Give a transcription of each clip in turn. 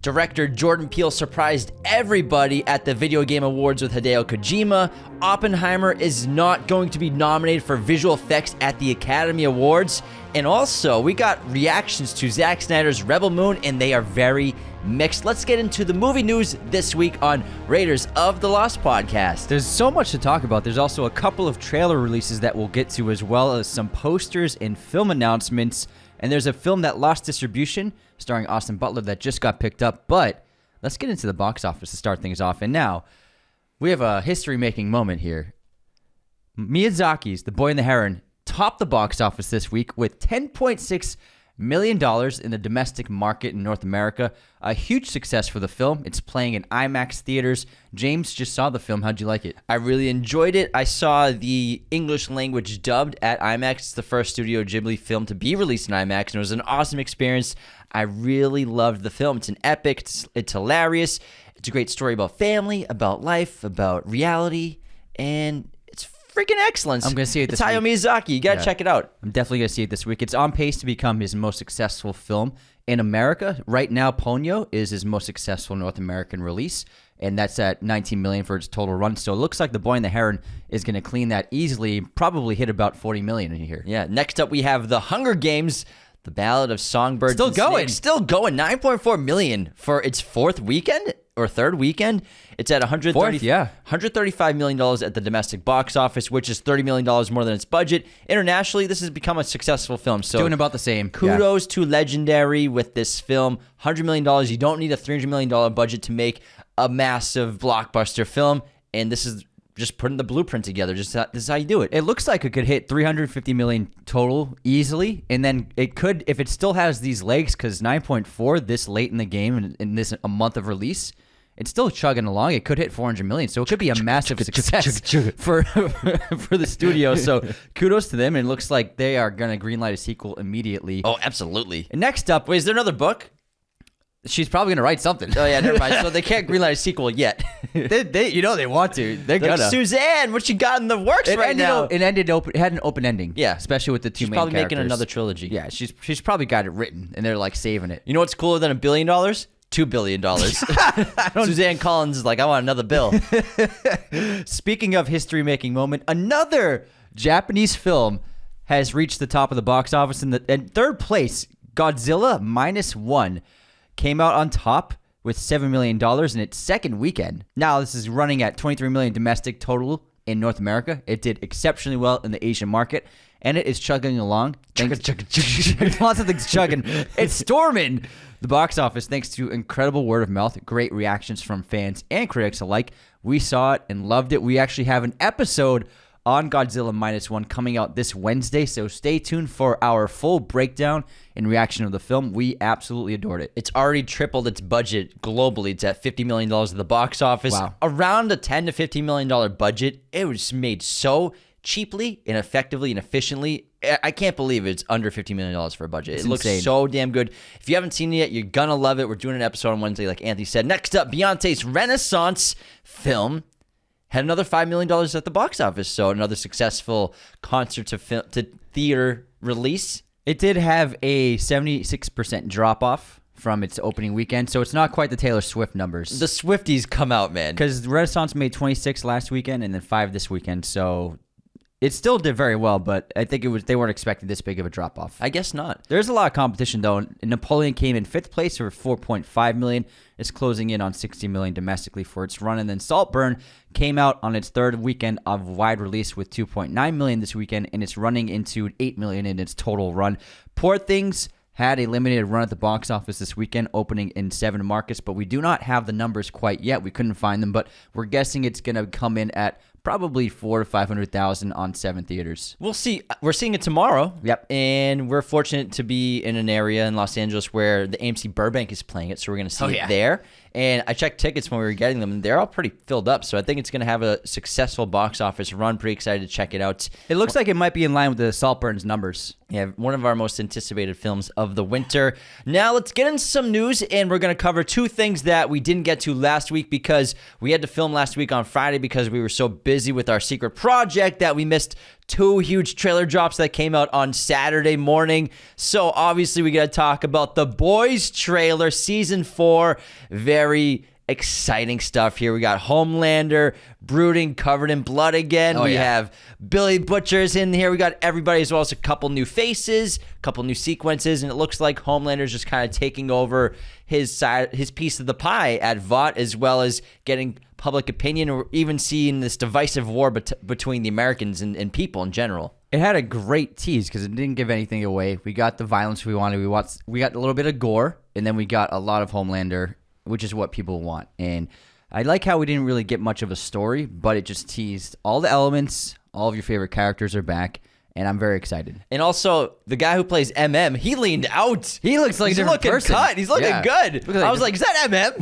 Director Jordan Peele surprised everybody at the Video Game Awards with Hideo Kojima. Oppenheimer is not going to be nominated for visual effects at the Academy Awards. And also, we got reactions to Zack Snyder's Rebel Moon, and they are very mixed. Let's get into the movie news this week on Raiders of the Lost podcast. There's so much to talk about. There's also a couple of trailer releases that we'll get to, as well as some posters and film announcements. And there's a film that lost distribution starring Austin Butler that just got picked up. But let's get into the box office to start things off. And now, we have a history-making moment here. Miyazaki's The Boy and the Heron topped the box office this week with $10.6 million in the domestic market in North America. A huge success for the film. It's playing in IMAX theaters. James just saw the film. How'd you like it? I really enjoyed it. I saw the English language dubbed at IMAX. It's the first Studio Ghibli film to be released in IMAX, and it was an awesome experience. I really loved the film. It's an epic. It's hilarious. It's a great story about family, about life, about reality, and freaking excellence. I'm going to see it this week. It's Hayao Miyazaki. You got to check it out. I'm definitely going to see it this week. It's on pace to become his most successful film in America. Right now, Ponyo is his most successful North American release, and that's at $19 million for its total run. So it looks like The Boy and the Heron is going to clean that easily, probably hit about $40 million in here. Yeah. Next up, we have The Hunger Games, The Ballad of Songbirds Still and going. Snakes. Still going. $9.4 million for its fourth weekend or third weekend. It's at $135 million at the domestic box office, which is $30 million more than its budget. Internationally, this has become a successful film. So doing about the same. Kudos to Legendary with this film. $100 million. You don't need a $300 million budget to make a massive blockbuster film. And this is just putting the blueprint together. This is how you do it. It looks like it could hit $350 million total easily, and then it could, if it still has these legs, because 9.4 this late in the game, in this a month of release, it's still chugging along. It could hit $400 million, so it could be a massive success for the studio. So kudos to them, and it looks like they are going to greenlight a sequel immediately. Oh, absolutely. And next up, wait, is there another book? She's probably going to write something. Oh, yeah, never mind. So they can't greenlight a sequel yet. they want to. They're like, gonna. Suzanne, what you got in the works now? It had an open ending. Yeah. Especially with the two main characters. She's probably making another trilogy. Yeah, she's probably got it written, and they're like saving it. You know what's cooler than $1 billion? $2 billion. Suzanne Collins is like, I want another bill. Speaking of history-making moment, another Japanese film has reached the top of the box office. In third place, Godzilla Minus One came out on top with $7 million in its second weekend. Now, this is running at $23 million domestic total in North America. It did exceptionally well in the Asian market, and it is chugging along. Lots of things chugging. It's storming the box office thanks to incredible word of mouth, great reactions from fans and critics alike. We saw it and loved it. We actually have an episode on Godzilla Minus One coming out this Wednesday, so stay tuned for our full breakdown and reaction of the film. We absolutely adored it. It's already tripled its budget globally. It's at $50 million at the box office. Wow. Around a $10 to $15 million budget. It was made so cheaply and effectively and efficiently. I can't believe it's under $50 million for a budget. It's it looks insane. so damn good. If you haven't seen it yet, you're going to love it. We're doing an episode on Wednesday, like Anthony said. Next up, Beyonce's Renaissance film had another $5 million at the box office. So another successful concert to theater release. It did have a 76% drop-off from its opening weekend, so it's not quite the Taylor Swift numbers. The Swifties come out, man. Because Renaissance made 26 last weekend and then 5 this weekend, so it still did very well, but I think they weren't expecting this big of a drop-off. I guess not. There's a lot of competition, though. Napoleon came in 5th place for $4.5 million. It's closing in on $60 million domestically for its run. And then Saltburn came out on its third weekend of wide release with $2.9 million this weekend, and it's running into $8 million in its total run. Poor Things had a limited run at the box office this weekend, opening in 7 markets, but we do not have the numbers quite yet. We couldn't find them, but we're guessing it's going to come in at probably 400,000 to 500,000 on 7 theaters. We'll see. We're seeing it tomorrow. Yep. And we're fortunate to be in an area in Los Angeles where the AMC Burbank is playing it, so we're going to see it there. And I checked tickets when we were getting them, and they're all pretty filled up. So I think it's going to have a successful box office run. Pretty excited to check it out. It looks like it might be in line with the Saltburn's numbers. Yeah, one of our most anticipated films of the winter. Now let's get into some news, and we're going to cover 2 things that we didn't get to last week because we had to film last week on Friday because we were so busy busy with our secret project that we missed 2 huge trailer drops that came out on Saturday morning. So obviously we got to talk about the Boys trailer, season 4. Very exciting stuff here. We got Homelander brooding, covered in blood again. We have Billy Butcher's in here. We got everybody, as well as a couple new faces, a couple new sequences, and it looks like Homelander's just kind of taking over his side, his piece of the pie at VOT, as well as getting public opinion, or even seeing this divisive war between the Americans and people in general. It had a great tease because it didn't give anything away. We got the violence we wanted. We got a little bit of gore, and then we got a lot of Homelander, which is what people want. And I like how we didn't really get much of a story, but it just teased all the elements. All of your favorite characters are back, and I'm very excited. And also, the guy who plays MM, he leaned out. He looks like a different person. Cut. He's looking good. I was like, is that MM?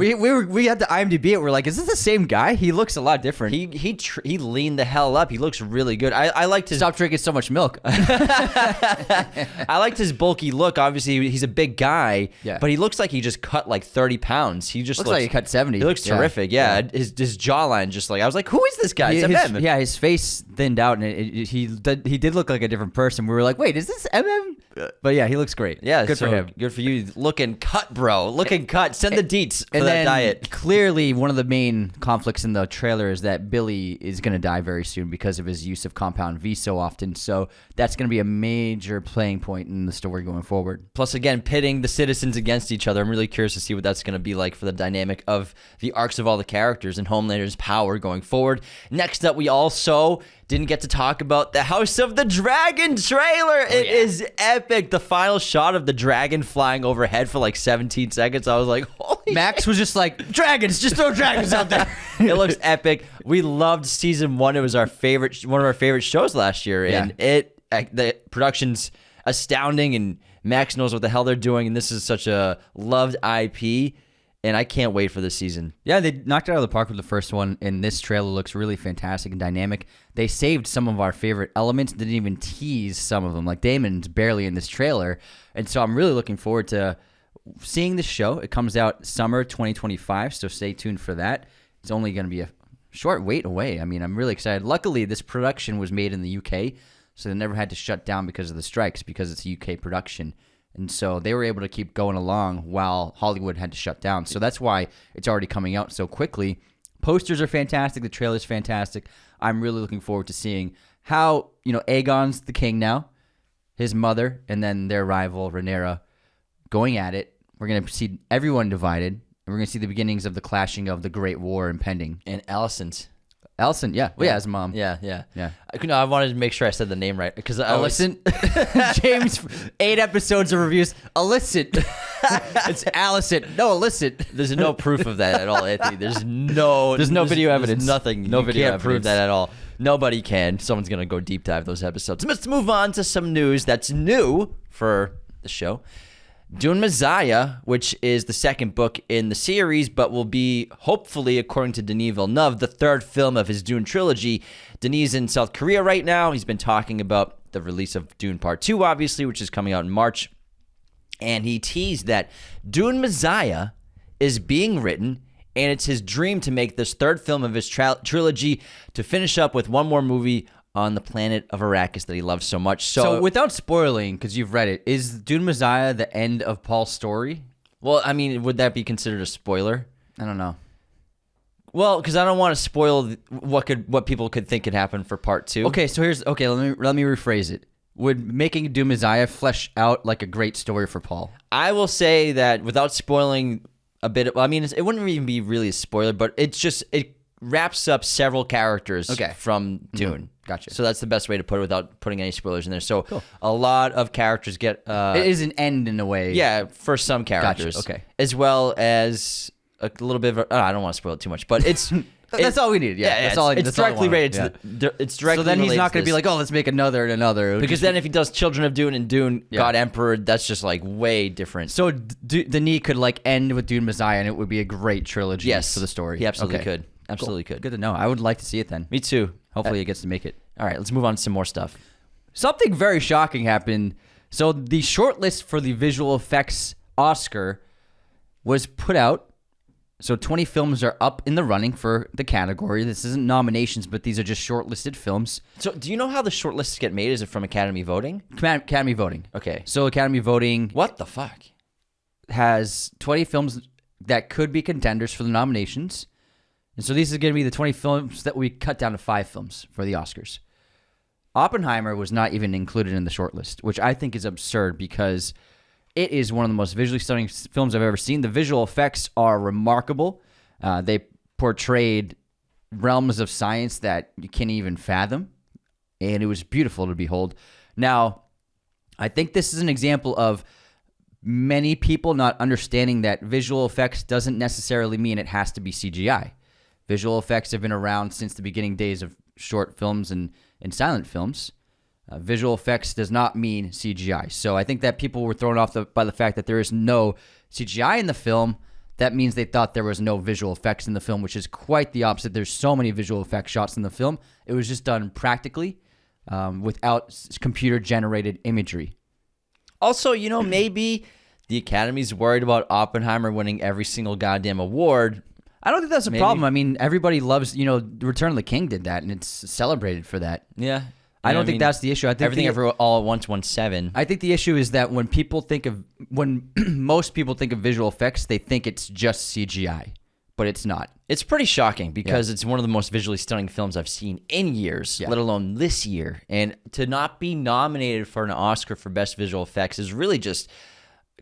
We had to IMDb it. We're like, is this the same guy? He looks a lot different. He leaned the hell up. He looks really good. I liked his... Stop drinking so much milk. I liked his bulky look. Obviously, he's a big guy, but he looks like he just cut like 30 pounds. He just looks like he cut 70. He looks terrific. Yeah. His jawline just like... I was like, who is this guy? It's MM. Yeah, his face thinned out, and he did look like a different person. We were like, wait, is this MM? But yeah, he looks great. Yeah, good for him. Good for you. Looking cut, bro. Looking cut. Send the deets for and that then diet. Clearly, one of the main conflicts in the trailer is that Billy is going to die very soon because of his use of Compound V so often. So that's going to be a major playing point in the story going forward. Plus, again, pitting the citizens against each other. I'm really curious to see what that's going to be like for the dynamic of the arcs of all the characters and Homelander's power going forward. Next up, we also didn't get to talk about the House of the Dragon trailer. It is epic. The final shot of the dragon flying overhead for like 17 seconds. I was like, holy Max shit. was just like, dragons, just throw dragons out there. It looks epic. We loved season 1. It was one of our favorite shows last year. And the production's astounding, and Max knows what the hell they're doing. And this is such a loved IP. And I can't wait for this season. Yeah, they knocked it out of the park with the first one, and this trailer looks really fantastic and dynamic. They saved some of our favorite elements, didn't even tease some of them. Like Damon's barely in this trailer, and so I'm really looking forward to seeing this show. It comes out summer 2025, so stay tuned for that. It's only going to be a short wait away. I mean, I'm really excited. Luckily, this production was made in the UK, so they never had to shut down because of the strikes, because it's a UK production. And so they were able to keep going along while Hollywood had to shut down. So that's why it's already coming out so quickly. Posters are fantastic. The trailer's fantastic. I'm really looking forward to seeing how, Aegon's the king now, his mother, and then their rival, Rhaenyra, going at it. We're going to see everyone divided. And we're going to see the beginnings of the clashing of the Great War impending. And Alicent, yeah. Well, yeah, his mom. Yeah. I wanted to make sure I said the name right, because Alicent. James, 8 episodes of reviews. Alicent. It's Alicent. No, Alicent. There's no proof of that at all, Anthony. There's no video evidence. Nothing. No you video can't evidence. prove that at all. Nobody can. Someone's gonna go deep dive those episodes. Let's move on to some news that's new for the show. Dune Messiah, which is the second book in the series, but will be, hopefully, according to Denis Villeneuve, the 3rd film of his Dune trilogy. Denis is in South Korea right now. He's been talking about the release of Dune Part 2, obviously, which is coming out in March. And he teased that Dune Messiah is being written, and it's his dream to make this 3rd film of his trilogy, to finish up with one more movie on the planet of Arrakis that he loves so much. So without spoiling, because you've read it, is Dune Messiah the end of Paul's story? Well, I mean, would that be considered a spoiler? I don't know. Well, because I don't want to spoil what people could think could happen for part 2. Okay, so let me rephrase it. Would making Dune Messiah flesh out like a great story for Paul? I will say that without spoiling a bit. I mean, it wouldn't even be really a spoiler, but it wraps up several characters from Dune. Mm-hmm. Gotcha. So that's the best way to put it without putting any spoilers in there. So a lot of characters get... it is an end in a way. Yeah, for some characters. Gotcha. Okay. As well as a little bit of... I don't want to spoil it too much, but it's... That's all we need. Yeah, that's all. It's directly rated to it's directly. So then he's not going to be this. like, oh, let's make another and another. Because then if he does Children of Dune and Dune God Emperor, that's just like way different. So Denis could like end with Dune Messiah, and it would be a great trilogy for the story. He absolutely could. Absolutely could. Good to know. I would like to see it then. Me too. Hopefully it gets to make it. All right, let's move on to some more stuff. Something very shocking happened. So the shortlist for the visual effects Oscar was put out, So 20 films are up in the running for the category. This isn't nominations, but these are just shortlisted films. So do you know how the shortlists get made? Is it from Academy voting? Academy voting. Okay. So Academy voting What the fuck? has 20 films that could be contenders for the nominations. And so these are going to be the 20 films that we cut down to 5 films for the Oscars. Oppenheimer was not even included in the shortlist, which I think is absurd because it is one of the most visually stunning films I've ever seen. The visual effects are remarkable. They portrayed realms of science that you can't even fathom, and it was beautiful to behold. Now, I think this is an example of many people not understanding that visual effects doesn't necessarily mean it has to be CGI. Visual effects have been around since the beginning days of short films and silent films. Visual effects does not mean CGI. So I think that people were thrown off by the fact that there is no CGI in the film. That means they thought there was no visual effects in the film, which is quite the opposite. There's so many visual effects shots in the film. It was just done practically without computer-generated imagery. Also, maybe the Academy's worried about Oppenheimer winning every single goddamn award. I don't think that's a problem. I mean, everybody loves, Return of the King did that, and it's celebrated for that. Yeah. I don't think that's the issue. I think Everything Everywhere All at Once won 7. I think the issue is that when most people think of visual effects, they think it's just CGI, but it's not. It's pretty shocking because it's one of the most visually stunning films I've seen in years, let alone this year. And to not be nominated for an Oscar for Best Visual Effects is really just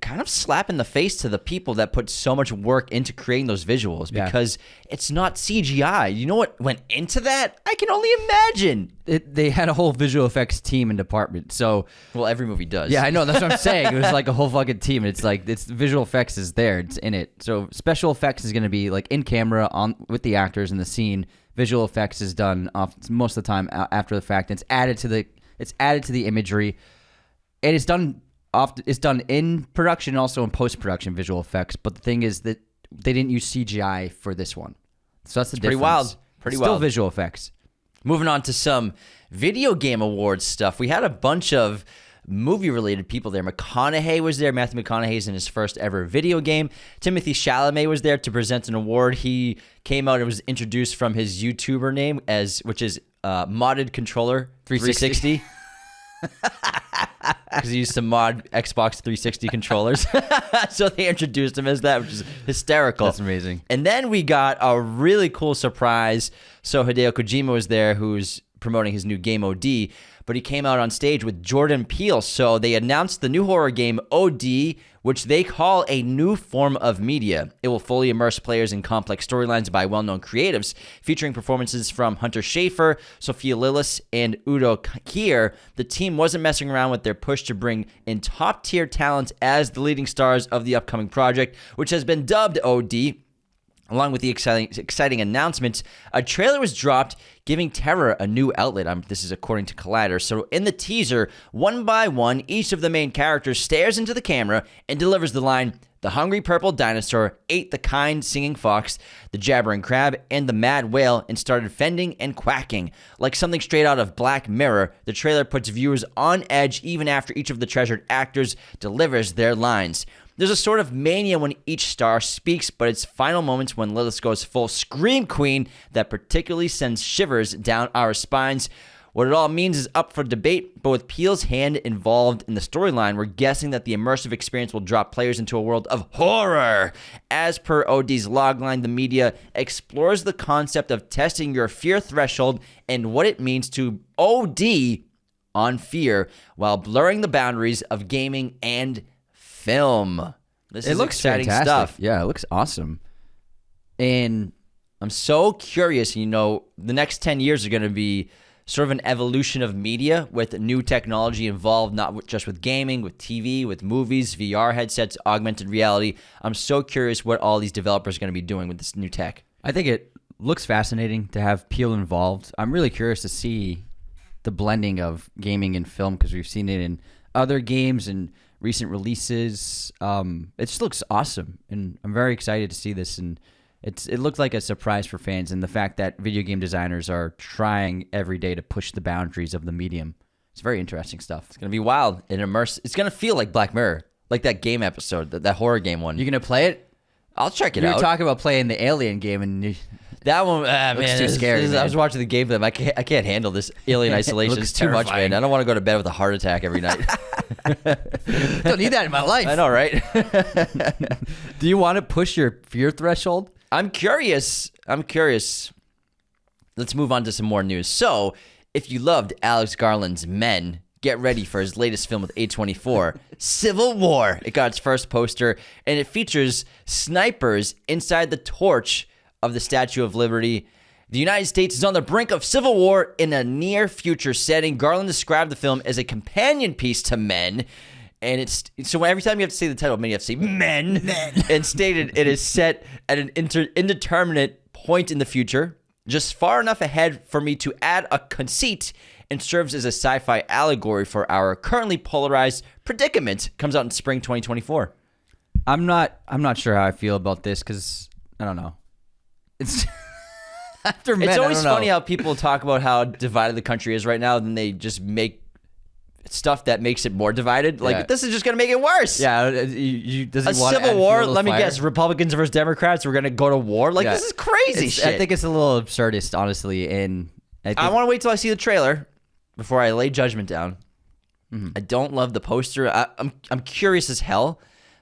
kind of slap in the face to the people that put so much work into creating those visuals because it's not CGI. You know what went into that? I can only imagine. They had a whole visual effects team and department. So, well, every movie does. Yeah, I know. That's what I'm saying. It was like a whole fucking team. It's like visual effects is there. It's in it. So special effects is going to be like in camera with the actors in the scene. Visual effects is done most of the time after the fact. It's added to the imagery. And it's done. It's done in production and also in post-production visual effects. But the thing is that they didn't use CGI for this one. So that's the difference. Pretty wild. Still visual effects. Moving on to some video game awards stuff. We had a bunch of movie-related people there. McConaughey was there. Matthew McConaughey's in his first ever video game. Timothy Chalamet was there to present an award. He came out and was introduced from his YouTuber name, which is Modded Controller 360. Because he used to mod Xbox 360 controllers. So they introduced him as that, which is hysterical. That's amazing. And then we got a really cool surprise. So Hideo Kojima was there, who's promoting his new game OD, but he came out on stage with Jordan Peele. So they announced the new horror game OD, which they call a new form of media. It will fully immerse players in complex storylines by well-known creatives, featuring performances from Hunter Schafer, Sophia Lillis, and Udo Kier. The team wasn't messing around with their push to bring in top-tier talent as the leading stars of the upcoming project, which has been dubbed OD. Along with the exciting announcements, a trailer was dropped giving terror a new outlet. This is according to Collider. So in the teaser, one by one, each of the main characters stares into the camera and delivers the line, "The hungry purple dinosaur ate the kind singing fox, the jabbering crab, and the mad whale and started fending and quacking." Like something straight out of Black Mirror, the trailer puts viewers on edge even after each of the treasured actors delivers their lines. There's a sort of mania when each star speaks, but it's final moments when Lilith goes full scream queen that particularly sends shivers down our spines. What it all means is up for debate, but with Peele's hand involved in the storyline, we're guessing that the immersive experience will drop players into a world of horror. As per OD's logline, the media explores the concept of testing your fear threshold and what it means to OD on fear while blurring the boundaries of gaming and film. This is exciting stuff. Yeah, it looks awesome. And I'm so curious, the next 10 years are going to be sort of an evolution of media with new technology involved, not just with gaming, with TV, with movies, VR headsets, augmented reality. I'm so curious what all these developers are going to be doing with this new tech. I think it looks fascinating to have Peele involved. I'm really curious to see the blending of gaming and film because we've seen it in other games and recent releases. It just looks awesome, and I'm very excited to see this. And it looked like a surprise for fans, and the fact that video game designers are trying every day to push the boundaries of the medium. It's very interesting stuff. It's gonna be wild and immersive. It's gonna feel like Black Mirror, like that game episode, that horror game one. You gonna play it? I'll check it You out. were talking about playing the Alien game, and That one, Looks man, too scary, I man. was watching the game for them. I can't handle this Alien Isolation. looks It's too much, terrifying. man. I don't want to go to bed with a heart attack every night. don't need that in my life. I know, right? Do you want to push your fear threshold? I'm curious. Let's move on to some more news. So, if you loved Alex Garland's Men, get ready for his latest film with A24, Civil War. It got its first poster, and it features snipers inside the torch of the Statue of Liberty. The United States is on the brink of civil war in a near future setting. Garland described the film as a companion piece to Men. And it's so every time you have to say the title, you have to say men. And stated it is set at an indeterminate point in the future, just far enough ahead for me to add a conceit, and serves as a sci-fi allegory for our currently polarized predicament. Comes out in spring 2024. I'm not sure how I feel about this because I don't know. It's after Men. It's always I don't know. funny how people talk about how divided the country is right now, then they just make stuff that makes it more divided. Like, Yeah. this is just going to make it worse. Yeah, does A he want to civil add war, fuel to let me fire? guess, Republicans versus Democrats, we're going to go to war? Like, Yeah. this is crazy shit. I think it's a little absurdist, honestly, and I want to wait till I see the trailer before I lay judgment down. I don't love the poster. I'm curious as hell,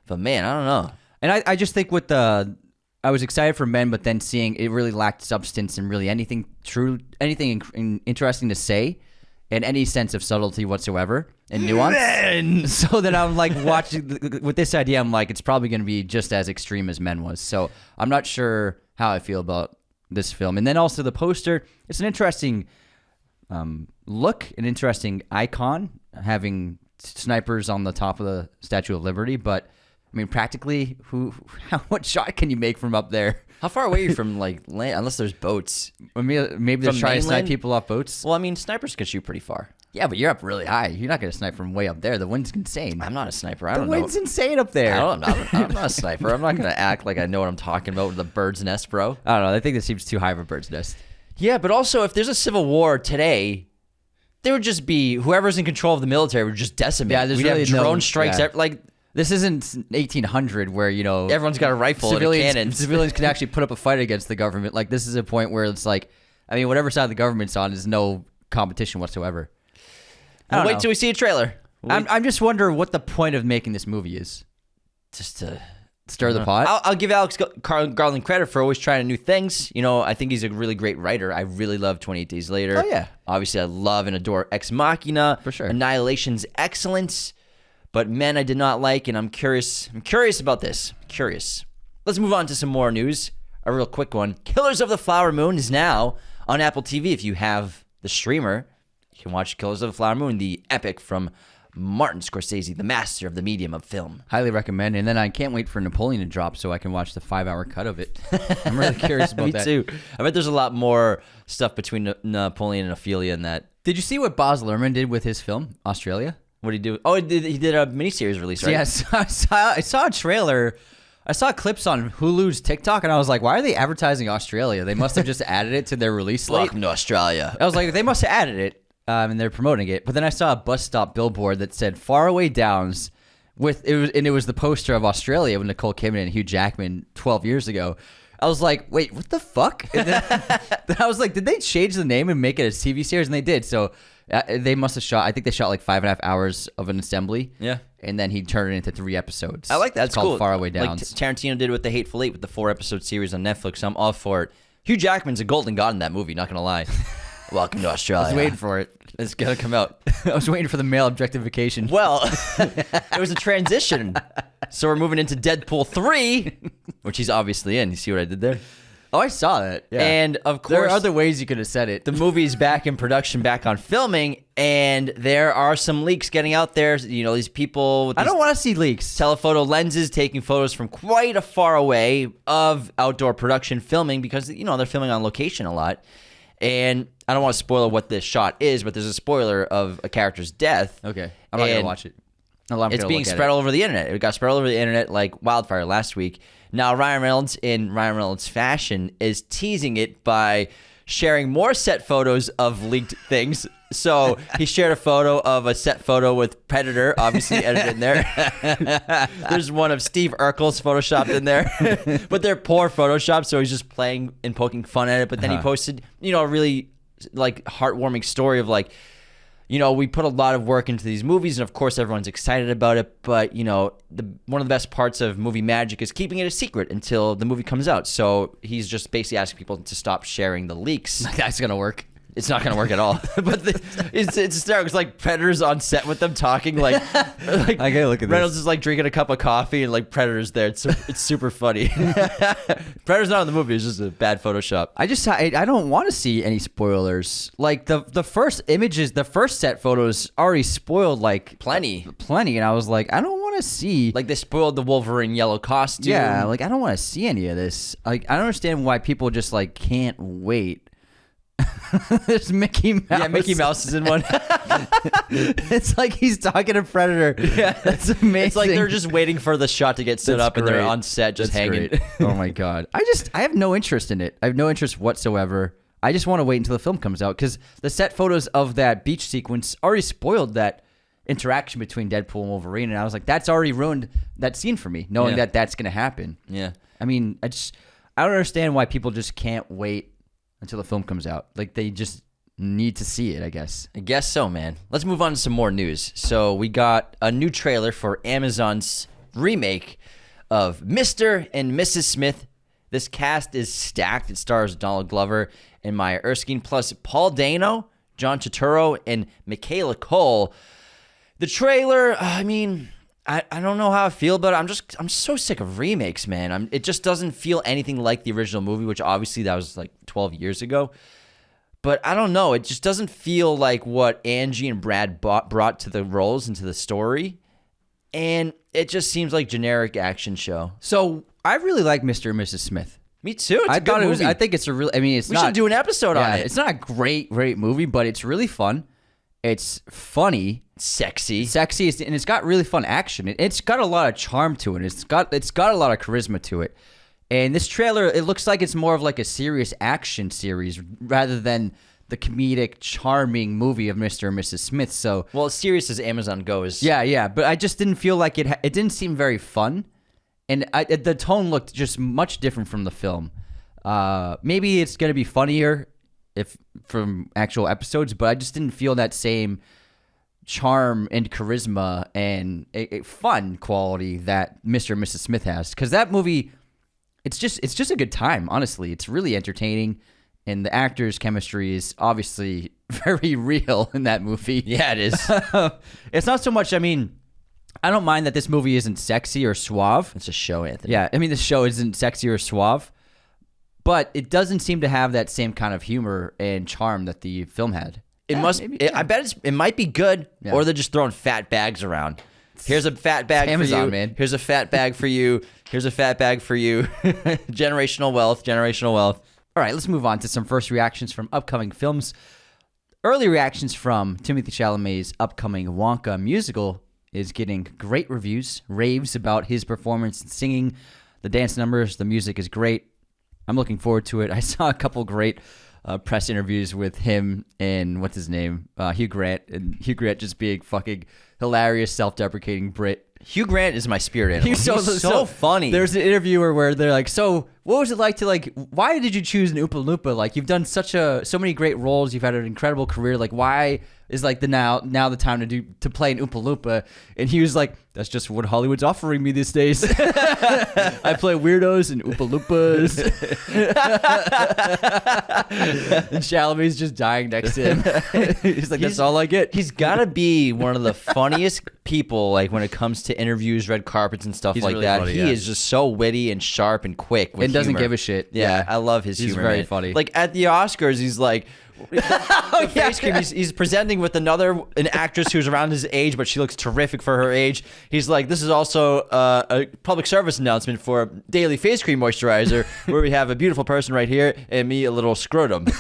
but man, I don't know. And I just think with I was excited for Men, but then seeing it really lacked substance and really anything interesting to say, and any sense of subtlety whatsoever and nuance. So then I'm like watching with this idea. I'm like, it's probably going to be just as extreme as Men was. So I'm not sure how I feel about this film. And then also the poster. It's an interesting look, an interesting icon, having snipers on the top of the Statue of Liberty, but. I mean, practically, what shot can you make from up there? How far away are you from, like, land, unless there's boats? Maybe they're From trying to snipe mainland? people off boats. Well, I mean, snipers can shoot pretty far. Yeah, but you're up really high. You're not going to snipe from way up there. The wind's insane. I'm not a sniper. I The don't know. wind's insane up there. I'm not a sniper. I'm not going to act like I know what I'm talking about with the bird's nest, bro. I don't know. I think this seems too high of a bird's nest. Yeah, but also, if there's a civil war today, there would just be whoever's in control of the military would just decimate. Yeah, there's We'd really have drone no- strikes. yeah. Like, This isn't 1800 where, everyone's got a rifle and a cannon. Civilians can actually put up a fight against the government. Like, this is a point where it's like, I mean, whatever side the government's on is no competition whatsoever. We'll wait till we see a trailer. I'm just wondering what the point of making this movie is. Just to Stir the pot? I'll give Alex Garland credit for always trying new things. I think he's a really great writer. I really love 28 Days Later. Oh, yeah. Obviously, I love and adore Ex Machina. For sure. Annihilation's excellent, but Men I did not like, and I'm curious about this. Curious. Let's move on to some more news. A real quick one. Killers of the Flower Moon is now on Apple TV. If you have the streamer, you can watch Killers of the Flower Moon, the epic from Martin Scorsese, the master of the medium of film. Highly recommend. And then I can't wait for Napoleon to drop so I can watch the 5-hour cut of it. I'm really curious about Me that. too. I bet there's a lot more stuff between Napoleon and Ophelia in that. Did you see what Baz Luhrmann did with his film, Australia? What did he do? Oh, he did a miniseries release, right? Yes, I saw a trailer. I saw clips on Hulu's TikTok, and I was like, why are they advertising Australia? They must have just added it to their release slate. Welcome to Australia. I was like, they must have added it, and they're promoting it. But then I saw a bus stop billboard that said "Faraway Downs," it was the poster of Australia with Nicole Kidman and Hugh Jackman 12 years ago. I was like, wait, what the fuck? And then I was like, did they change the name and make it a TV series? And they did. So they must have shot. I think they shot like 5.5 hours of an assembly. Yeah. And then he turned it into 3 episodes. I like that. It's It's cool. called Faraway Like Downs. Tarantino did with the Hateful Eight with the 4-episode series on Netflix. So I'm all for it. Hugh Jackman's a golden god in that movie, not going to lie. Welcome to Australia. I was waiting for it. It's going to come out. I was waiting for the male objectification. Well, it was a transition. So we're moving into Deadpool 3, which he's obviously in. You see what I did there? Oh, I saw that. Yeah. And of course, there are other ways you could have said it. the movie's back in production, back on filming, and there are some leaks getting out there. These people with I these don't want to see leaks. telephoto lenses taking photos from quite a far away of outdoor production filming because, they're filming on location a lot. And I don't want to spoil what this shot is, but there's a spoiler of a character's death. Okay. I'm not going to And watch it. No, I'm It's gonna being look at spread it. all over the internet. It got spread all over the internet like wildfire last week. Now Ryan Reynolds, in Ryan Reynolds fashion, is teasing it by sharing more set photos of leaked things So he shared a photo of a set photo with Predator, obviously edited in there. There's one of Steve Urkel's photoshopped in there, but they're poor Photoshop, so he's just playing and poking fun at it. But then he posted, a really like heartwarming story of like, we put a lot of work into these movies, and of course everyone's excited about it. But one of the best parts of movie magic is keeping it a secret until the movie comes out. So he's just basically asking people to stop sharing the leaks. That's gonna work. It's not going to work at all. But it's hysterical. It's like Predator's on set with them talking. Like I gotta look at Reynolds this. is like drinking a cup of coffee and like Predator's there. It's super funny. Predator's not in the movie. It's just a bad Photoshop. I don't want to see any spoilers. Like the first images, the first set photos already spoiled like Plenty. And I was like, I don't want to see. Like they spoiled the Wolverine yellow costume. Yeah, like I don't want to see any of this. Like I don't understand why people just like can't wait. There's Mickey Mouse. Yeah, Mickey Mouse is in one. It's like he's talking to Predator. Yeah, that's amazing. It's like they're just waiting for the shot to get set up, and they're on set just hanging. Great. Oh my god! I have no interest in it. I have no interest whatsoever. I just want to wait until the film comes out because the set photos of that beach sequence already spoiled that interaction between Deadpool and Wolverine, and I was like, that's already ruined that scene for me, knowing that that's going to happen. Yeah. I mean, I don't understand why people just can't wait until the film comes out. Like they just need to see it, I guess. I guess so, man. Let's move on to some more news. So we got a new trailer for Amazon's remake of Mr. and Mrs. Smith. This cast is stacked. It stars Donald Glover and Maya Erskine, plus Paul Dano, John Turturro, and Michaela Cole. The trailer, I don't know how I feel about it. I'm so sick of remakes, man. It just doesn't feel anything like the original movie, which obviously that was like 12 years ago. But I don't know. It just doesn't feel like what Angie and Brad brought to the roles and to the story. And it just seems like generic action show. So I really like Mr. and Mrs. Smith. Me too. It's a good movie. I think it's a really. I mean, we should do an episode on it. It's not a great movie, but it's really fun. It's funny, sexy, and it's got really fun action. It's got a lot of charm to it. It's got a lot of charisma to it. And this trailer, it looks like it's more of like a serious action series rather than the comedic, charming movie of Mr. and Mrs. Smith. So, well, as serious as Amazon goes. Yeah. But I just didn't feel like it didn't seem very fun. And the tone looked just much different from the film. Maybe it's going to be funnier from actual episodes, but I just didn't feel that same charm and charisma and a fun quality that Mr. and Mrs. Smith has. Because that movie, it's just a good time, honestly. It's really entertaining, and the actors' chemistry is obviously very real in that movie. Yeah, it is. It's not so much, I don't mind that this movie isn't sexy or suave. It's a show, Anthony. Yeah, the show isn't sexy or suave, but it doesn't seem to have that same kind of humor and charm that the film had. I bet it might be good, or they're just throwing fat bags around. Here's a fat bag for Amazon, you. Man. Here's a fat bag for you. Here's a fat bag for you. Generational wealth. All right, let's move on to some first reactions from upcoming films. Early reactions from Timothée Chalamet's upcoming Wonka musical is getting great reviews, raves about his performance and singing, the dance numbers, the music is great. I'm looking forward to it. I saw a couple great press interviews with him and what's his name, Hugh Grant, and Hugh Grant just being fucking hilarious, self-deprecating Brit. Hugh Grant is my spirit animal. He's so funny. There's an interviewer where they're like, so what was it like to why did you choose an Oompa Loompa? Like, you've done so many great roles. You've had an incredible career. Like, why is now the time to play an Oompa Loompa? And he was like, that's just what Hollywood's offering me these days. I play weirdos and Oompa Loompas. And Chalamet's just dying next to him. He's like, that's all I get. He's got to be one of the funniest people, like when it comes to interviews, red carpets, and stuff like really that. Funny, he is just so witty and sharp and quick with and doesn't humor. give a shit. Yeah, I love his humor. He's very man. funny. Like at the Oscars, he's like, face cream. He's presenting with an actress who's around his age, but she looks terrific for her age. He's like, this is also a public service announcement for daily face cream moisturizer, where we have a beautiful person right here and me, a little scrotum. He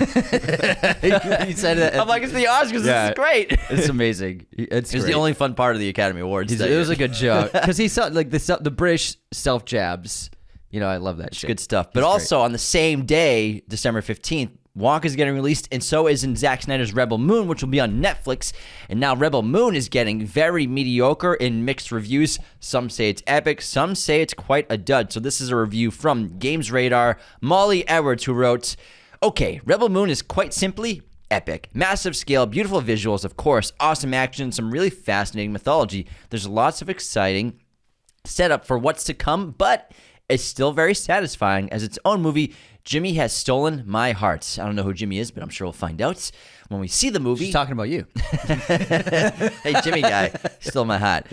said it. I'm like, it's the Oscars. Yeah. This is great. It's amazing. It's the only fun part of the Academy Awards. It was a good joke because he saw the British self jabs. I love that shit. Good stuff. But also on the same day, December 15th, Wonka is getting released, and so is in Zack Snyder's Rebel Moon, which will be on Netflix. And now Rebel Moon is getting very mediocre in mixed reviews. Some say it's epic, some say it's quite a dud. So this is a review from Games Radar, Molly Edwards, who wrote, okay, Rebel Moon is quite simply epic. Massive scale, beautiful visuals, of course, awesome action, some really fascinating mythology. There's lots of exciting setup for what's to come, but it's still very satisfying as its own movie. Jimmy has stolen my heart. I don't know who Jimmy is, but I'm sure we'll find out when we see the movie. She's talking about you. Hey, Jimmy guy, stole my heart.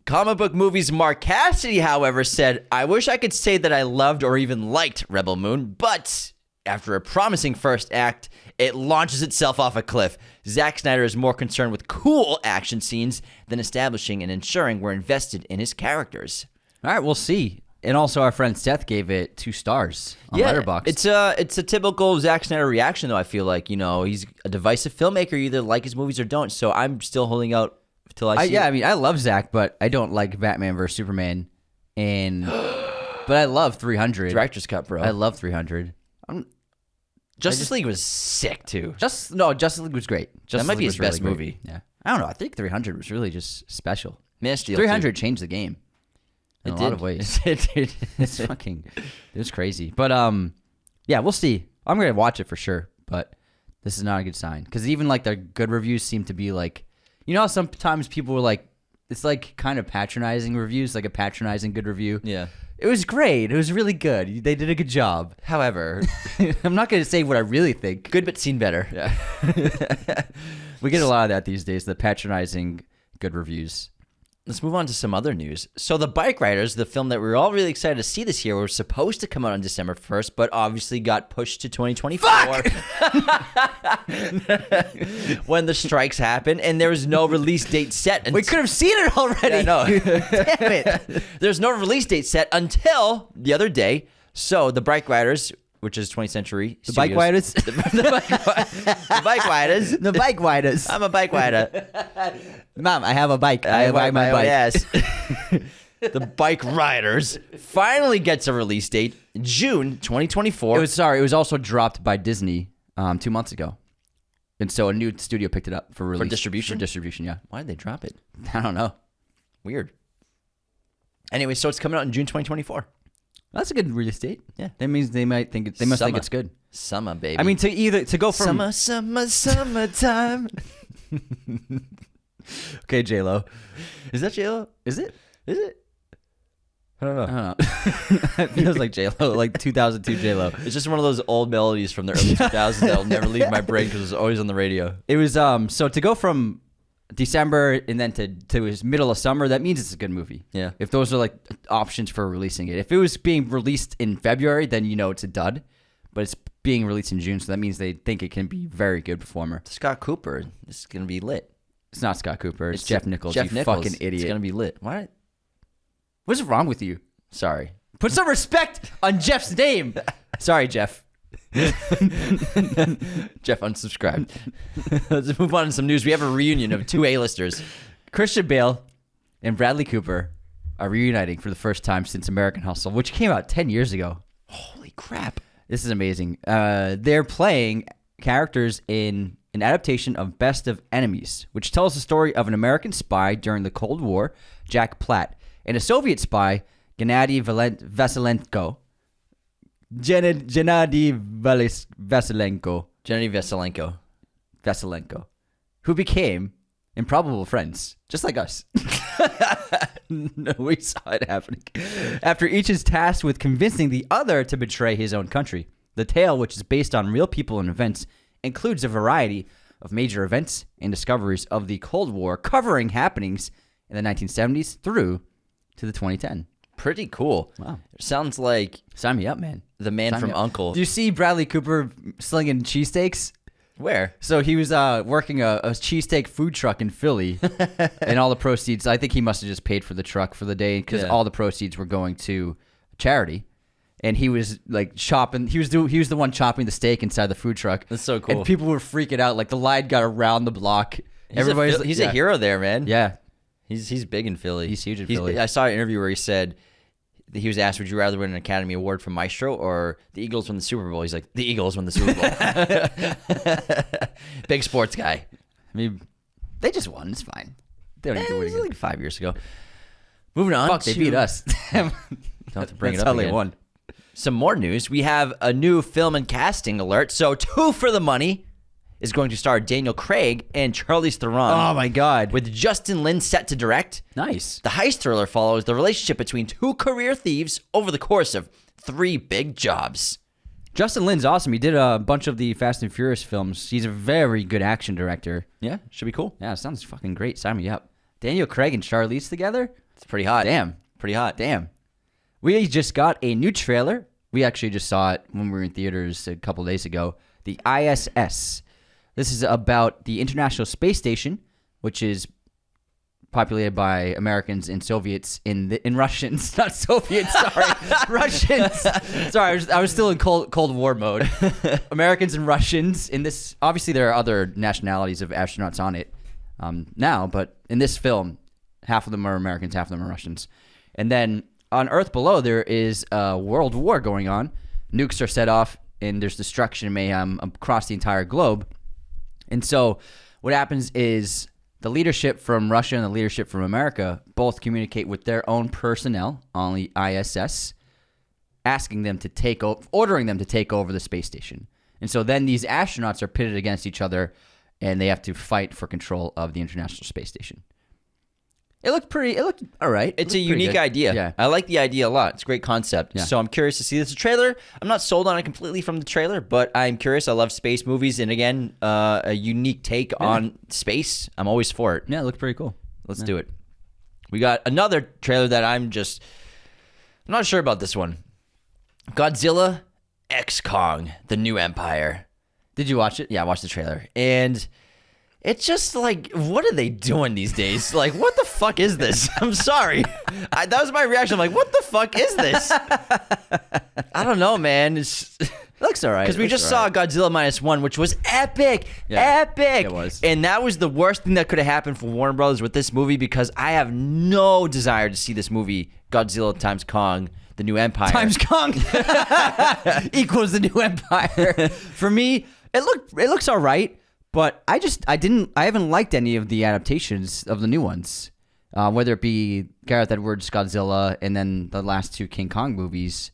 Comic book movies Mark Cassidy, however, said, I wish I could say that I loved or even liked Rebel Moon, but after a promising first act, it launches itself off a cliff. Zack Snyder is more concerned with cool action scenes than establishing and ensuring we're invested in his characters. All right, we'll see. And also, our friend Seth gave it 2 stars on Letterboxd. It's a typical Zack Snyder reaction, though. I feel like he's a divisive filmmaker. You either like his movies or don't. So I'm still holding out till I see. Yeah, I mean, I love Zack, but I don't like Batman vs Superman, but I love 300. Director's cut, bro. I love 300. Justice League was sick too. Justice League was great. That might be his best really movie. Yeah, I don't know. I think 300 was really just special. Man of Steel 300 changed the game. In a lot of ways. It's crazy. But yeah, we'll see. I'm gonna watch it for sure, but this is not a good sign because even like the good reviews seem to be like, how sometimes people were like, it's like kind of patronizing reviews, like a patronizing good review. Yeah, it was great. It was really good. They did a good job. However, I'm not gonna say what I really think. Good, but seen better. Yeah, we get a lot of that these days. The patronizing good reviews. Let's move on to some other news. So the Bikeriders, the film that we were all really excited to see this year, was supposed to come out on December 1st, but obviously got pushed to 2024. When the strikes happened, and there was no release date set. We could have seen it already. Yeah, no. Damn it. There's no release date set until the other day. So the Bikeriders, which is 20th Century The Studios. Bikeriders? The Bikeriders. The Bikeriders. I'm a bike rider. Mom, I have a bike. I ride my bike. Yes. The Bikeriders finally gets a release date, June 2024. It was also dropped by Disney 2 months ago. And so a new studio picked it up for release. For distribution? For distribution, yeah. Why did they drop it? I don't know. Weird. Anyway, so it's coming out in June 2024. That's a good release date. Yeah. That means they must think it's good. Summer, baby. I mean, to go from summertime. Okay, J-Lo. Is that J-Lo? Is it? I don't know. I don't know. It feels like J-Lo, like 2002 J-Lo. It's just one of those old melodies from the early 2000s that'll never leave my brain because it's always on the radio. It was so to go from December and then to his middle of summer, that means it's a good movie. Yeah. If those are like options for releasing it. If it was being released in February, then it's a dud. But it's being released in June, so that means they think it can be a very good performer. Scott Cooper. This is going to be lit. It's not Scott Cooper. It's Jeff Nichols. Jeff Nichols. Fucking idiot. It's going to be lit. What? What's wrong with you? Sorry. Put some respect on Jeff's name. Sorry, Jeff. Jeff unsubscribed. Let's move on to some news. We have a reunion of 2 A-listers. Christian Bale and Bradley Cooper are reuniting for the first time since American Hustle, which came out 10 years ago. Holy crap. This is amazing. They're playing characters in an adaptation of Best of Enemies, which tells the story of an American spy during the Cold War, Jack Platt, and a Soviet spy, Gennady Vasilenko. Gennady Vasilenko, who became improbable friends, just like us. No, we saw it happening. After each is tasked with convincing the other to betray his own country. The tale, which is based on real people and events, includes a variety of major events and discoveries of the Cold War, covering happenings in the 1970s through to the 2010. Pretty cool. Wow. Sounds like Sign me up, man. the man Sign from me up. Uncle. Do you see Bradley Cooper slinging cheesesteaks? Where? So he was working a cheesesteak food truck in Philly, and all the proceeds, I think he must have just paid for the truck for the day because all the proceeds were going to charity. And he was like chopping. He was the one chopping the steak inside the food truck. That's so cool. And people were freaking out. Like the line got around the block. He's a hero there, man. Yeah. He's big in Philly. He's huge in Philly. I saw an interview where he said he was asked, would you rather win an Academy Award for Maestro or the Eagles win the Super Bowl? He's like, the Eagles win the Super Bowl. Big sports guy. I mean, they just won. It's fine. They don't need to win It was again. like 5 years ago. Moving on. Fuck, they beat us. Don't have to bring That's it up how again. they won. Some more news. We have a new film and casting alert. So, Two for the Money is going to star Daniel Craig and Charlize Theron. Oh my god. With Justin Lin set to direct. Nice. The heist thriller follows the relationship between two career thieves over the course of 3 big jobs. Justin Lin's awesome. He did a bunch of the Fast and Furious films. He's a very good action director. Yeah, should be cool. Yeah, it sounds fucking great. Sign me up. Daniel Craig and Charlize together? It's pretty hot. Damn. Pretty hot. Damn. We just got a new trailer. We actually just saw it when we were in theaters a couple days ago. The ISS. This is about the International Space Station, which is populated by Americans and Soviets in Russians, not Soviets. Sorry, Russians. Sorry, I was still in Cold War mode. Americans and Russians in this. Obviously, there are other nationalities of astronauts on it now, but in this film, half of them are Americans, half of them are Russians. And then on Earth below, there is a world war going on. Nukes are set off, and there's destruction and mayhem across the entire globe. And so what happens is the leadership from Russia and the leadership from America both communicate with their own personnel on the ISS, asking them to take over, ordering them to take over the space station. And so then these astronauts are pitted against each other, and they have to fight for control of the International Space Station. It looked all right. It's a unique idea. Yeah. I like the idea a lot. It's a great concept. Yeah. So I'm curious to see this trailer. I'm not sold on it completely from the trailer, but I'm curious. I love space movies. And again, a unique take on space. I'm always for it. Yeah, it looked pretty cool. Let's do it. We got another trailer that I'm not sure about this one. Godzilla X Kong, The New Empire. Did you watch it? Yeah, I watched the trailer. And it's just like, what are they doing these days? Like, what the fuck is this? I'm sorry. That was my reaction. I'm like, what the fuck is this? I don't know, man. It looks all right. Because we just saw Godzilla Minus One, which was epic. Yeah, epic. it was. And that was the worst thing that could have happened for Warner Brothers with this movie, because I have no desire to see this movie, Godzilla times Kong, The New Empire. Times Kong equals The New Empire. For me, it looks all right. But I haven't liked any of the adaptations of the new ones, whether it be Gareth Edwards' Godzilla and then the last 2 King Kong movies.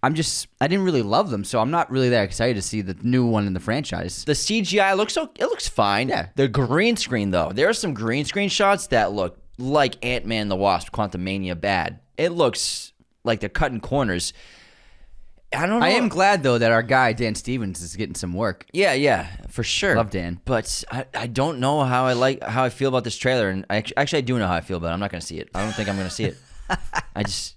I didn't really love them, so I'm not really that excited to see the new one in the franchise. The CGI looks fine. Yeah. The green screen, though, there are some green screen shots that look like Ant-Man and the Wasp: Quantumania bad. It looks like they're cutting corners. I don't know. I am glad, though, that our guy, Dan Stevens, is getting some work. Yeah, for sure. Love Dan. But I don't know how I feel about this trailer. And I do know how I feel, but I'm not going to see it. I don't think I'm going to see it. I just,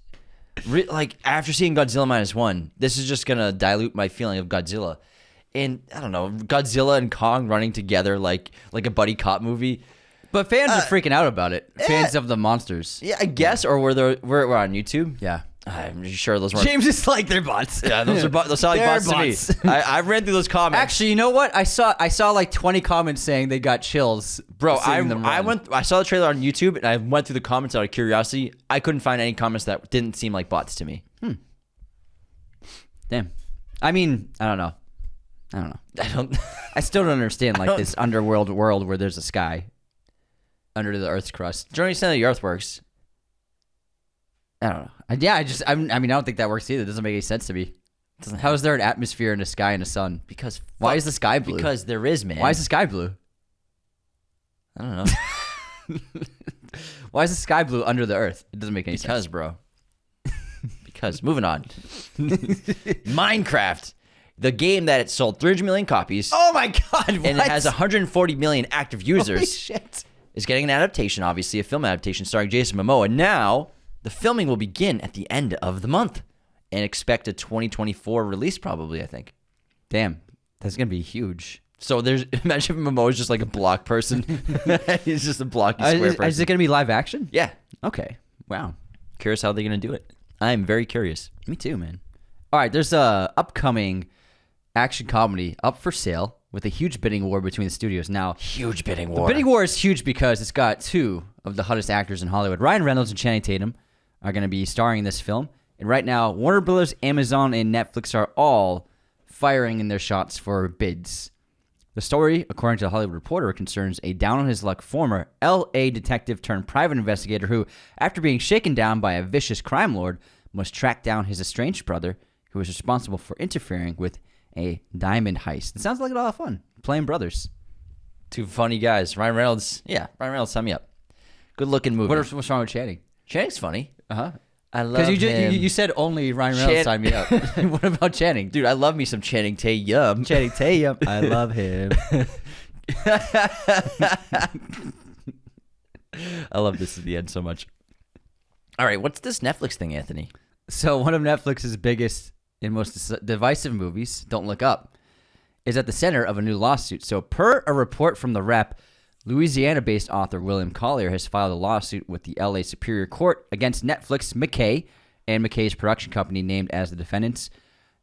after seeing Godzilla Minus One, this is just going to dilute my feeling of Godzilla. And I don't know, Godzilla and Kong running together like a buddy cop movie. But fans are freaking out about it. Fans of the monsters. Yeah, I guess. Or we're on YouTube. Yeah. I'm sure those weren't. James is like, they're bots. Yeah, those sound like They're bots to me. I ran through those comments. Actually, you know what? I saw like 20 comments saying they got chills. Bro, seeing them run. I saw the trailer on YouTube and I went through the comments out of curiosity. I couldn't find any comments that didn't seem like bots to me. Damn. I mean, I don't know. I still don't understand this underworld world where there's a sky under the Earth's crust. Do you understand how the Earth works? I don't know. I don't think that works either. It doesn't make any sense to me. How is there an atmosphere and a sky and a sun? Because why is the sky blue? Because there is, man. Why is the sky blue? I don't know. Why is the sky blue under the Earth? It doesn't make any sense. Bro. Because moving on. Minecraft, the game that it sold 300 million copies. Oh my god! What? And it has 140 million active users. Holy shit! Is getting an adaptation, obviously a film adaptation starring Jason Momoa. Now the filming will begin at the end of the month and expect a 2024 release probably, I think. Damn, that's going to be huge. So imagine if Momoa's just like a block person. He's just a blocky square person. Is it going to be live action? Yeah. Okay. Wow. Curious how they're going to do it. I'm very curious. Me too, man. All right, there's a upcoming action comedy up for sale with a huge bidding war between the studios. Now, Huge bidding war. the bidding war is huge because it's got 2 of the hottest actors in Hollywood. Ryan Reynolds and Channing Tatum are going to be starring in this film. And right now, Warner Brothers, Amazon, and Netflix are all firing in their shots for bids. The story, according to the Hollywood Reporter, concerns a down-on-his-luck former L.A. detective turned private investigator who, after being shaken down by a vicious crime lord, must track down his estranged brother, who is responsible for interfering with a diamond heist. It sounds like a lot of fun. Playing brothers. Two funny guys. Ryan Reynolds. Yeah, Ryan Reynolds, sign me up. Good-looking movie. What's wrong with Channing? Channing's funny. Uh-huh. I love him. Because you said only Ryan Reynolds sign me up. What about Channing? Dude, I love me some Channing Tatum. Channing Tatum. I love him. I love this at the end so much. All right, what's this Netflix thing, Anthony? So one of Netflix's biggest and most divisive movies, Don't Look Up, is at the center of a new lawsuit. So per a report from The Rep, Louisiana-based author William Collier has filed a lawsuit with the LA Superior Court against Netflix, McKay, and McKay's production company named as the defendants.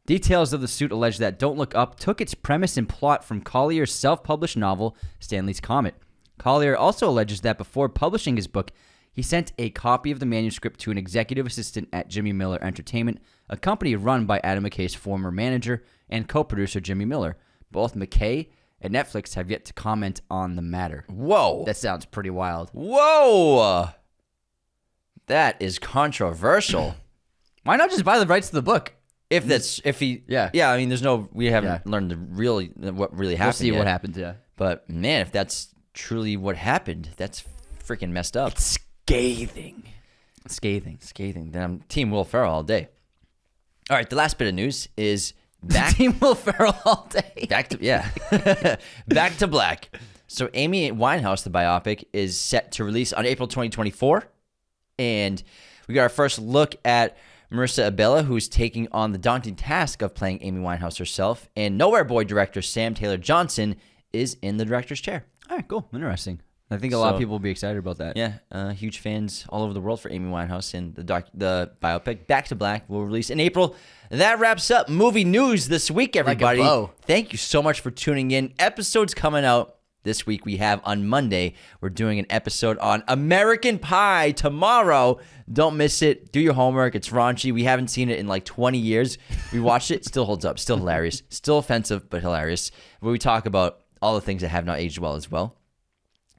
Details of the suit allege that Don't Look Up took its premise and plot from Collier's self-published novel, Stanley's Comet. Collier also alleges that before publishing his book, he sent a copy of the manuscript to an executive assistant at Jimmy Miller Entertainment, a company run by Adam McKay's former manager and co-producer Jimmy Miller. Both McKay and Netflix have yet to comment on the matter. Whoa. That sounds pretty wild. Whoa. That is controversial. Why not just buy the rights to the book? I mean, we haven't learned what really happened. We'll see yet. what happens, yeah. But man, if that's truly what happened, that's freaking messed up. It's scathing. Then I'm Team Will Ferrell all day. All right, the last bit of news is back. Team Will Ferrell all day. Back to black. So Amy Winehouse, the biopic, is set to release on April 2024. And we got our first look at Marissa Abela, who's taking on the daunting task of playing Amy Winehouse herself. And Nowhere Boy director Sam Taylor Johnson is in the director's chair. All right, cool. Interesting. I think a lot of people will be excited about that. Yeah, huge fans all over the world for Amy Winehouse, and the biopic Back to Black will release in April. That wraps up movie news this week, everybody. Like a bow. Thank you so much for tuning in. Episodes coming out this week. We have on Monday, we're doing an episode on American Pie tomorrow. Don't miss it. Do your homework. It's raunchy. We haven't seen it in like 20 years. We watched it. Still holds up. Still hilarious. Still offensive, but hilarious. Where we talk about all the things that have not aged well as well.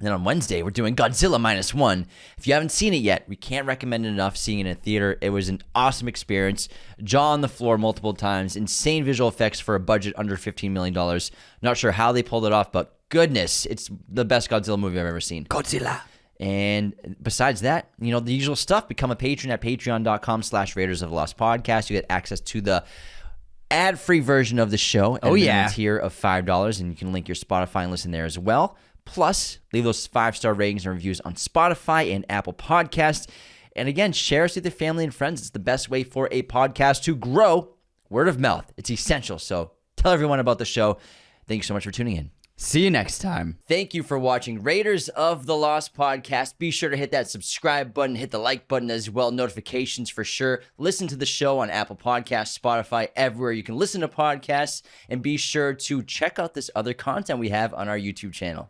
Then on Wednesday, we're doing Godzilla Minus One. If you haven't seen it yet, we can't recommend it enough. Seeing it in a theater, it was an awesome experience. Jaw on the floor multiple times. Insane visual effects for a budget under $15 million. Not sure how they pulled it off, but goodness, it's the best Godzilla movie I've ever seen. Godzilla. And besides that, the usual stuff. Become a patron at patreon.com/Raiders of the Lost Podcast. You get access to the ad-free version of the show. Oh, yeah. Tier of $5, and you can link your Spotify and listen there as well. Plus, leave those 5-star ratings and reviews on Spotify and Apple Podcasts. And again, share us with your family and friends. It's the best way for a podcast to grow. Word of mouth. It's essential. So tell everyone about the show. Thank you so much for tuning in. See you next time. Thank you for watching Raiders of the Lost Podcast. Be sure to hit that subscribe button, hit the like button as well, notifications for sure. Listen to the show on Apple Podcasts, Spotify, everywhere you can listen to podcasts. And be sure to check out this other content we have on our YouTube channel.